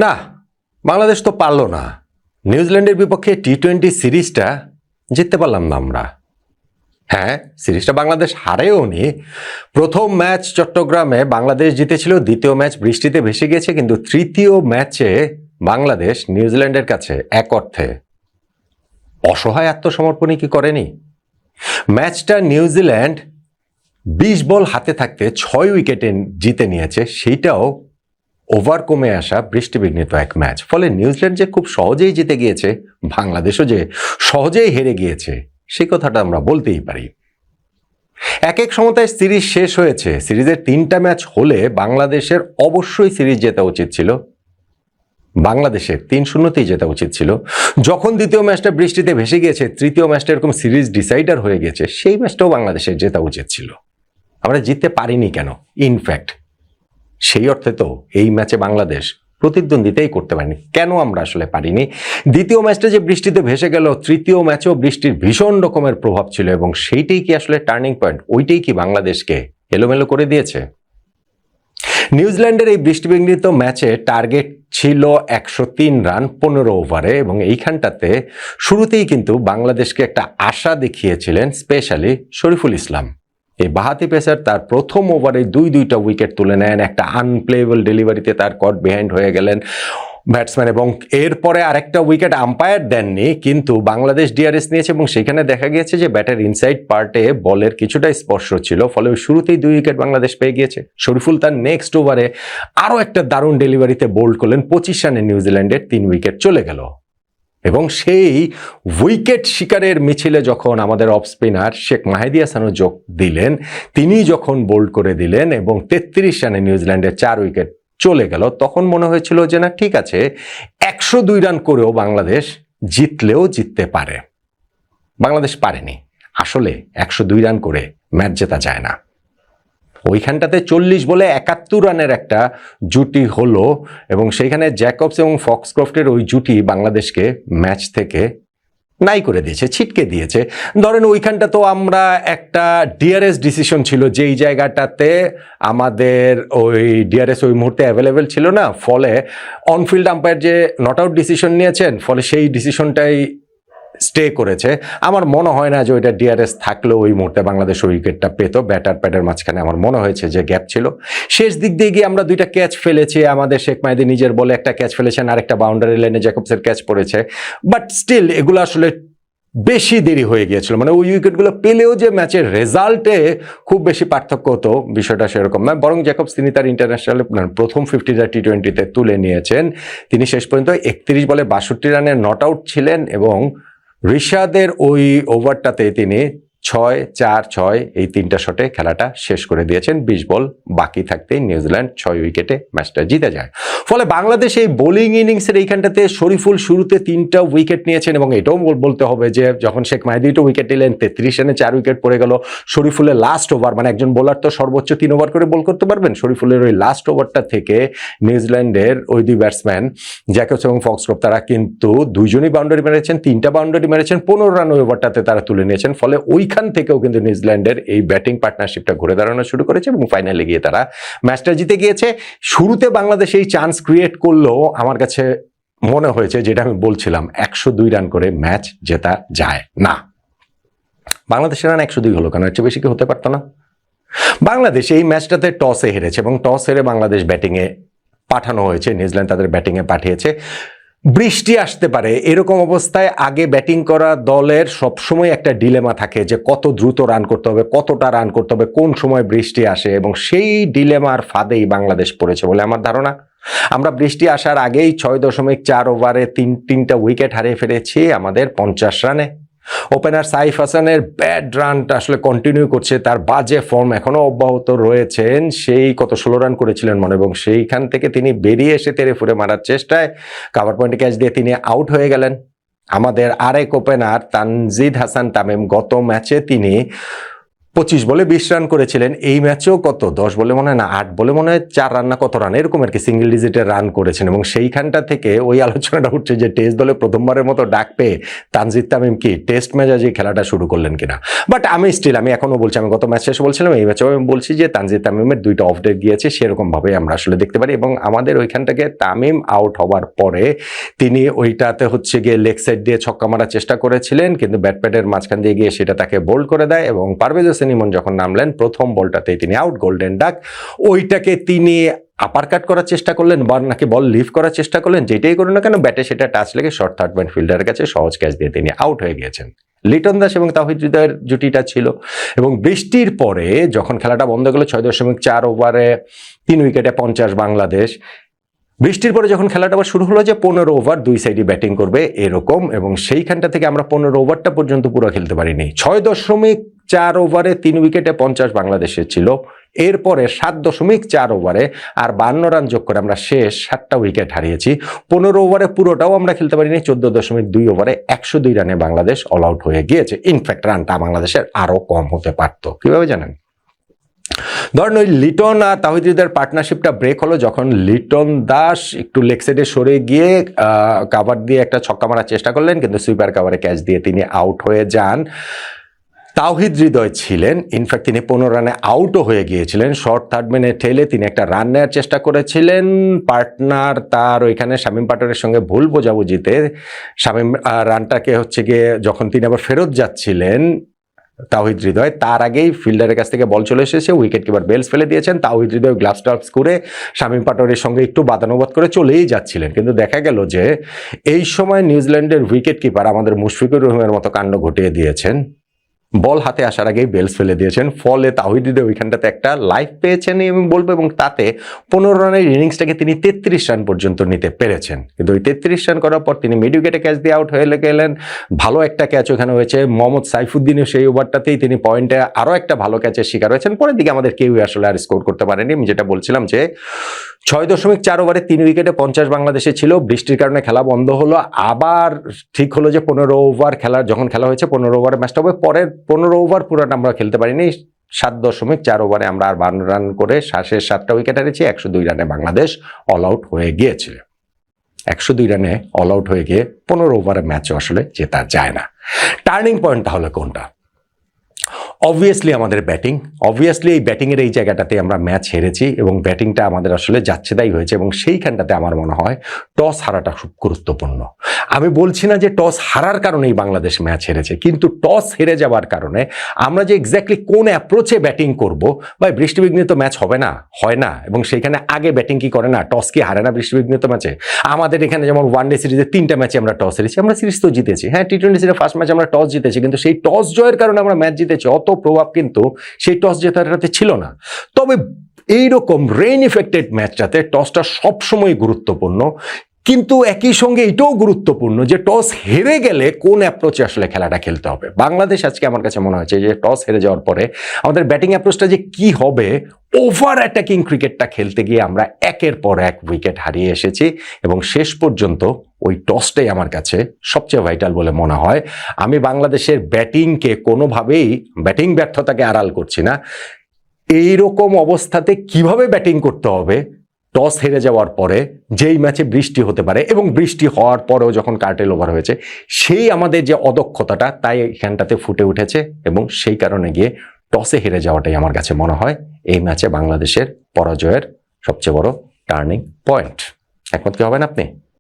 না, বাংলাদেশ তো পারল না। নিউজিল্যান্ডের বিপক্ষে টি-20 সিরিজটা জিততে পারলাম না আমরা। হ্যাঁ, সিরিজটা বাংলাদেশ হারেও নি। প্রথম ম্যাচ চট্টগ্রামে বাংলাদেশ জিতেছিল, দ্বিতীয় ম্যাচ বৃষ্টিতে ভেসে গেছে, কিন্তু তৃতীয় ম্যাচে বাংলাদেশ নিউজিল্যান্ডের কাছে এক অর্থে অসহায় আত্মসমর্পণই কি করেনি? ম্যাচটা নিউজিল্যান্ড 20 বল হাতে থাকতে 6 উইকেটে জিতে নিয়েছে, সেইটাও ওভার কমে আসা বৃষ্টিবিঘ্নিত এক ম্যাচ। ফলে নিউজিল্যান্ড যে খুব সহজেই জিতে গিয়েছে, বাংলাদেশও যে সহজেই হেরে গিয়েছে, সেই কথাটা আমরা বলতেই পারি। এক এক সমতায় সিরিজ শেষ হয়েছে। সিরিজের 3টা ম্যাচ হলে বাংলাদেশের অবশ্যই সিরিজ জেতা উচিত ছিল। বাংলাদেশের 3-0তেই জেতা উচিত ছিল। যখন দ্বিতীয় ম্যাচটা বৃষ্টিতে ভেসে গিয়েছে, তৃতীয় ম্যাচটা এরকম সিরিজ ডিসাইডার হয়ে গেছে, সেই ম্যাচটাও বাংলাদেশের জেতা উচিত ছিল। আমরা জিততে পারিনি কেন? ইনফ্যাক্ট সেই অর্থে তো এই ম্যাচে বাংলাদেশ প্রতিদ্বন্দ্বিতাই করতে পারেনি। কেন আমরা আসলে পারিনি? দ্বিতীয় ম্যাচটা যে বৃষ্টিতে ভেসে গেল, তৃতীয় ম্যাচেও বৃষ্টির ভীষণ রকমের প্রভাব ছিল, এবং সেইটাই কি আসলে টার্নিং পয়েন্ট? ওইটাই কি বাংলাদেশকে এলোমেলো করে দিয়েছে? নিউজিল্যান্ডের এই বৃষ্টিবিঘ্নিত ম্যাচে টার্গেট ছিল 103 রান 15 ওভারে, এবং এইখানটাতে শুরুতেই কিন্তু বাংলাদেশকে একটা আশা দেখিয়েছিলেন স্পেশালি শরীফুল ইসলাম। এই বাহাতি পেসার তার প্রথম ওভারে দুইটা উইকেট তুলে নেন, একটা আনপ্লেয়েবল ডেলিভারিতে তার কট বিহাইন্ড হয়ে গেলেন ব্যাটসম্যান, এবং এরপরে আরেকটা উইকেট আম্পায়ার দেননি, কিন্তু বাংলাদেশ ডিআরএস নিয়েছে, এবং সেখানে দেখা গিয়েছে যে ব্যাটের ইনসাইড পার্টে বলের কিছুটা স্পর্শ ছিল, ফলে শুরুতেই 2 উইকেট বাংলাদেশ পেয়ে গিয়েছে। শরীফুল তার নেক্সট ওভারে আরও একটা দারুণ ডেলিভারিতে বোল্ড করলেন, 25 রানে নিউজিল্যান্ডের 3 উইকেট চলে গেল। এবং সেই উইকেট শিকারের মিছিলে যখন আমাদের অফ স্পিনার শেখ মাহেদী হাসানও যোগ দিলেন, তিনি যখন বোল্ড করে দিলেন এবং 33 রানে নিউজিল্যান্ডের 4 উইকেট চলে গেল, তখন মনে হয়েছিল যে না, ঠিক আছে, 102 রান করেও বাংলাদেশ জিতলেও জিততে পারে। বাংলাদেশ পারেনি। আসলে 102 রান করে ম্যাচ জেতা যায় না। ওইখানটাতে 40 বলে 71 রানের একটা জুটি হলো, এবং সেইখানে জ্যাকবস এবং ফক্সক্রফটের ওই জুটি বাংলাদেশকে ম্যাচ থেকে নাই করে দিয়েছে, ছিটকে দিয়েছে। ধরেন ওইখানটা তো আমরা একটা ডিআরএস ডিসিশন ছিল, যেই জায়গাটাতে আমাদের ওই ডিআরএস ওই মুহূর্তে অ্যাভেলেবেল ছিল না, ফলে অনফিল্ড আম্পায়ার যে নট আউট ডিসিশন নিয়েছেন, ফলে সেই ডিসিশনটাই স্টে করেছে। আমার মনে হয় না যে ওইটা ডিআরএস থাকলেও ওই মুহূর্তে বাংলাদেশ উইকেটটা পেত। ব্যাটার প্যাডের মাঝখানে আমার মনে হয়েছে যে গ্যাপ ছিল। শেষ দিক দিয়ে গিয়ে আমরা 2টা ক্যাচ ফেলেছি। আমাদের শেখ মাহেদী নিজের বলে একটা ক্যাচ ফেলেছেন, আরেকটা বাউন্ডারি লাইনে জ্যাকবসের ক্যাচ পড়েছে। বাট স্টিল এগুলো আসলে বেশি দেরি হয়ে গিয়েছিল, মানে ওই উইকেটগুলো পেলেও যে ম্যাচের রেজাল্টে খুব বেশি পার্থক্য হতো, বিষয়টা সেরকম নয়। বরং জ্যাকবস তিনি তার ইন্টারন্যাশনাল প্রথম 50টা টি-20তে তুলে নিয়েছেন। তিনি শেষ পর্যন্ত 31 বলে 62 রানে নট আউট ছিলেন, এবং রিশাদের ওই ওভারটাতে তিনি 6-4-6 এই 3টা শটে খেলাটা শেষ করে দিয়েছেন। 20 বল বাকি থাকতেই নিউজিল্যান্ড 6 উইকেটে ম্যাচটা জিতে যায়। ফলে বাংলাদেশ এই বোলিং ইনিংসের এইখানটাতে শরীফুল শুরুতে 3টা উইকেট নিয়েছেন, এবং এটাও বলতে হবে যে যখন শেখ মাহেদীটা উইকেট নিলেন, 33 রানে 4 উইকেট পড়ে গেল। শরীফুলের লাস্ট ওভার, মানে একজন বোলার তো সর্বোচ্চ 3 ওভার করে বল করতে পারবেন, শরীফুলের ওই লাস্ট ওভারটা থেকে নিউজিল্যান্ডের ওই 2 ব্যাটসম্যান জ্যাকবস এবং ফক্সক্রফট তারা কিন্তু 2জনই বাউন্ডারি মেরেছেন, 3টা বাউন্ডারি মেরেছেন, 15 রান ওই ওভারটাতে তারা তুলে নিয়েছেন। ফলে ওইখান থেকেও কিন্তু নিউজিল্যান্ডের এই ব্যাটিং পার্টনারশিপটা ঘুরে দাঁড়ানো শুরু করেছে, এবং ফাইনালে গিয়ে তারা ম্যাচটা জিতে গিয়েছে। শুরুতে বাংলাদেশ এই চান্স ক্রিয়েট করলেও আমার কাছে মনে হয়েছে, যেটা আমি বলছিলাম, 102 রান করে ম্যাচ জেতা যায় না। বাংলাদেশের রান 102 হলো কেন? এর চেয়ে বেশি কি হতে পারতো না? বাংলাদেশ এই ম্যাচটাতে টসে হেরেছে, এবং টস হেরে বাংলাদেশ ব্যাটিংয়ে পাঠানো হয়েছে, নিউজিল্যান্ড তাদের ব্যাটিংয়ে পাঠিয়েছে। বৃষ্টি আসতে পারে, এরকম অবস্থায় আগে ব্যাটিং করা দলের সবসময় একটা ডিলেমা থাকে যে কত দ্রুত রান করতে হবে, কতটা রান করতে হবে, কোন সময় বৃষ্টি আসে, এবং সেই ডিলেমার ফাঁদেই বাংলাদেশ পড়েছে বলে আমার ধারণা। আমরা বৃষ্টি আসার আগেই 6.4 ওভারে 3টা উইকেট হারিয়ে ফেলেছি আমাদের 50 রানে। ওপেনার সাইফ হাসানের ব্যাড রানটা আসলে কন্টিনিউ করছে, তার বাজে ফর্ম এখনো অব্যাহত রয়েছেন। সেই কত 16 রান করেছিলেন মনে, এবং সেইখান থেকে তিনি বেরিয়ে এসে তেড়ে ফুঁড়ে মারার চেষ্টায় কাভার পয়েন্টে ক্যাচ দিয়ে তিনি আউট হয়ে গেলেন। আমাদের আরেক ওপেনার তানজিদ হাসান তামিম গত ম্যাচে তিনি 25 বলে 20 রান করেছিলেন। এই ম্যাচেও কত 10 বলে মনে হয় না 8 বলে মনে হয় 4 রান না কত রান এরকম আর কি সিঙ্গেল ডিজিটের রান করেছেন। এবং সেইখানটা থেকে ওই আলোচনাটা উঠছে যে টেস্ট দলে প্রথমবারের মতো ডাক পেয়ে তানজিদ তামিম কি টেস্ট ম্যাচে খেলাটা শুরু করলেন কিনা। বাট আমি এখনো বলছি, আমি গত ম্যাচ শেষে বলছিলাম, এই ম্যাচেও আমি বলছি যে তানজিদ তামিমের 2টা অফ ডে গিয়েছে, সেরকম ভাবে আমরা আসলে দেখতে পারি। এবং আমাদের ওইখান থেকে তামিম আউট হওয়ার পরে তিনি ওইটাতে হচ্ছে গিয়ে লেগ সাইড দিয়ে ছক্কা মারার চেষ্টা করেছিলেন, কিন্তু ব্যাটপ্যাডের মাঝখান দিয়ে গিয়ে সেটা তাকে বোল্ড করে দেয়। এবং পারভেজ হোসেন ইমন যখন নামলেন প্রথম বলটাতেই তিনি আউট, গোল্ডেন ডাক। ওইটাকে তিনি আপার কাট করার চেষ্টা করলেন বা নাকি বল লিফট করার চেষ্টা করলেন, যেটাই করুন না কেন ব্যাটে সেটা টাচ লেগে শর্ট থার্ড ম্যান ফিল্ডারের কাছে সহজ ক্যাচ দিয়ে তিনি আউট হয়ে গিয়েছেন। লিটন দাস এবং তাওহিদ হৃদয়ের জুটিটা ছিল। এবং বৃষ্টির পরে যখন খেলাটা বন্ধ গেল 6.4 ওভারে 3 উইকেটে 50 বাংলাদেশ, বৃষ্টির পরে যখন খেলাটা আবার শুরু হলো যে 15 ওভার 2 সাইডে ব্যাটিং করবে এরকম, এবং সেইখানটা থেকে আমরা 15 ওভারটা পর্যন্ত পুরো খেলতে পারিনি। 6.4 ওভারে 3 উইকেটে 50 বাংলাদেশের ছিল। এরপরে 7.4 ওভারে আর 52 রান যোগ করে আমরা শেষ 7টা উইকেট হারিয়েছি। 15 ওভারে পুরোটাও আমরা খেলতে পারিনি। 14.2 ওভারে 102 রানে বাংলাদেশ অল আউট হয়ে গিয়েছে। ইনফ্যাক্ট রানটা বাংলাদেশের আরো কম হতে পারত। কিভাবে জানেন? ধরেন ওই লিটন আর তাওহিদ হৃদয়ের পার্টনারশিপটা ব্রেক হলো যখন লিটন দাস একটু লেগ সাইডে সরে গিয়ে কাভার দিয়ে একটা ছক্কা মারার চেষ্টা করলেন, কিন্তু সুইপার কাভারে ক্যাচ দিয়ে তিনি আউট হয়ে যান। তাওহিদ হৃদয় ছিলেন, ইনফ্যাক্ট তিনি 15 রানে আউটও হয়ে গিয়েছিলেন। শর্ট থার্ড ম্যানে ঠেলে তিনি একটা রান নেওয়ার চেষ্টা করেছিলেন। পার্টনার তার ওইখানে শামীম পাটোয়ারির সঙ্গে ভুল বোঝাবুঝিতে শামীম রানটাকে হচ্ছে গিয়ে যখন তিনি আবার ফেরত যাচ্ছিলেন তাওহিদ হৃদয়, তার আগেই ফিল্ডারের কাছ থেকে বল চলে এসেছে, উইকেট কিপার বেলস ফেলে দিয়েছেন। তাওহিদ হৃদয় গ্লাভস টাভস করে শামীম পাটোয়ারির সঙ্গে একটু বাদানুবাদ করে চলেই যাচ্ছিলেন, কিন্তু দেখা গেল যে এই সময় নিউজিল্যান্ডের উইকেট কিপার আমাদের মুশফিকুর রহিমের মতো কাণ্ড ঘটিয়ে দিয়েছেন। বল হাতে আসার আগেই বেলস ফেলে দিয়েছেন, ফলে তাওহিদ হৃদয় ওইখানটাতে একটা লাইফ পেয়েছেন আমি বলবো, এবং তাতে 15 রানের ইনিংসটাকে তিনি 33 রান পর্যন্ত নিতে পেরেছেন। কিন্তু ওই 33 রান করার পর তিনি মিড উইকেটে ক্যাচ দিয়ে আউট হয়ে গেলেন। ভালো একটা ক্যাচ ওখানে হয়েছে, মোহাম্মদ সাইফুদ্দিনও সেই ওভারটাতেই তিনি পয়েন্টে আরও একটা ভালো ক্যাচের শিকার হয়েছেন। পরের দিকে আমাদের কেউই আসলে আর স্কোর করতে পারেনি। আমি যেটা বলছিলাম যে 6.4 ওভারে 3 উইকেটে 50 বাংলাদেশে ছিল। বৃষ্টির কারণে খেলা বন্ধ হলো, আবার ঠিক হলো যে 15 ওভার যখন খেলা হয়েছে 15 ওভারের ম্যাচটা হবে। পরের 15 ওভার পুরোটা আমরা খেলতে পারিনি। 7.4 ওভারে আমরা আর 52 রান করে শেষ 7টা উইকেট হারিয়েছি। 102 রানে বাংলাদেশ অল আউট হয়ে গিয়েছিল। 102 রানে অল আউট হয়ে গিয়ে 15 ওভারের ম্যাচও আসলে জেতা যায় না। টার্নিং পয়েন্ট তাহলে কোনটা? অবভিয়াসলি আমাদের ব্যাটিং। অবভিয়াসলি এই ব্যাটিংয়ের এই জায়গাটাতে আমরা ম্যাচ হেরেছি এবং ব্যাটিংটা আমাদের আসলে যাচ্ছেদাই হয়েছে, এবং সেইখানটাতে আমার মনে হয় টস হারাটা খুব গুরুত্বপূর্ণ। আমি বলছি না যে টস হারার কারণেই বাংলাদেশ ম্যাচ হেরেছে, কিন্তু টস হেরে যাওয়ার কারণে আমরা যে এক্স্যাক্টলি কোন অ্যাপ্রোচে ব্যাটিং করব, বা বৃষ্টিবিঘ্নিত ম্যাচ হবে না, হয় না, এবং সেইখানে আগে ব্যাটিং কি করে না, টস কি হারে না বৃষ্টিবিঘ্নিত ম্যাচে? আমাদের এখানে যেমন ওয়ানডে সিরিজে 3টা ম্যাচে আমরা টস হেরেছি, আমরা সিরিজ তো জিতেছি। হ্যাঁ, টি-20 সিরিজের ফার্স্ট ম্যাচ আমরা টস জিতেছি, কিন্তু সেই টস জয়ের কারণে আমরা ম্যাচ জিতেছি, অত প্রভাব কিন্তু সেই টস জেতাটাতে ছিল না। তবে এইরকম রেইন ইফেক্টেড ম্যাচটাতে টসটা সবসময় গুরুত্বপূর্ণ, কিন্তু একই সঙ্গে এটাও গুরুত্বপূর্ণ যে টস হেরে গেলে কোন অ্যাপ্রোচে আসলে খেলাটা খেলতে হবে। বাংলাদেশ আজকে আমার কাছে মনে হচ্ছে যে টস হেরে যাওয়ার পরে আমাদের ব্যাটিং অ্যাপ্রোচটা যে কি হবে, ওভার অ্যাটাকিং ক্রিকেটটা খেলতে গিয়ে আমরা একের পর এক উইকেট হারিয়ে এসেছি, এবং শেষ পর্যন্ত ওই টসটাই আমার কাছে সবচেয়ে ভাইটাল বলে মনে হয়। আমি বাংলাদেশের ব্যাটিংকে কোনোভাবেই, ব্যাটিং ব্যর্থতাকে আড়াল করছি না, এইরকম অবস্থাতে কিভাবে ব্যাটিং করতে হবে টস হেরে যাওয়ার পরে, যেই ম্যাচে বৃষ্টি হতে পারে, এবং বৃষ্টি হওয়ার পরেও যখন কার্টেল ওভার হয়েছে, সেই আমাদের যে অদক্ষতাটা তাই এখানটাতে ফুটে উঠেছে, এবং সেই কারণে গিয়ে টসে হেরে যাওয়াটাই আমার কাছে মনে হয় এই ম্যাচে বাংলাদেশের পরাজয়ের সবচেয়ে বড় টার্নিং পয়েন্ট। একমত কি হবেন আপনি?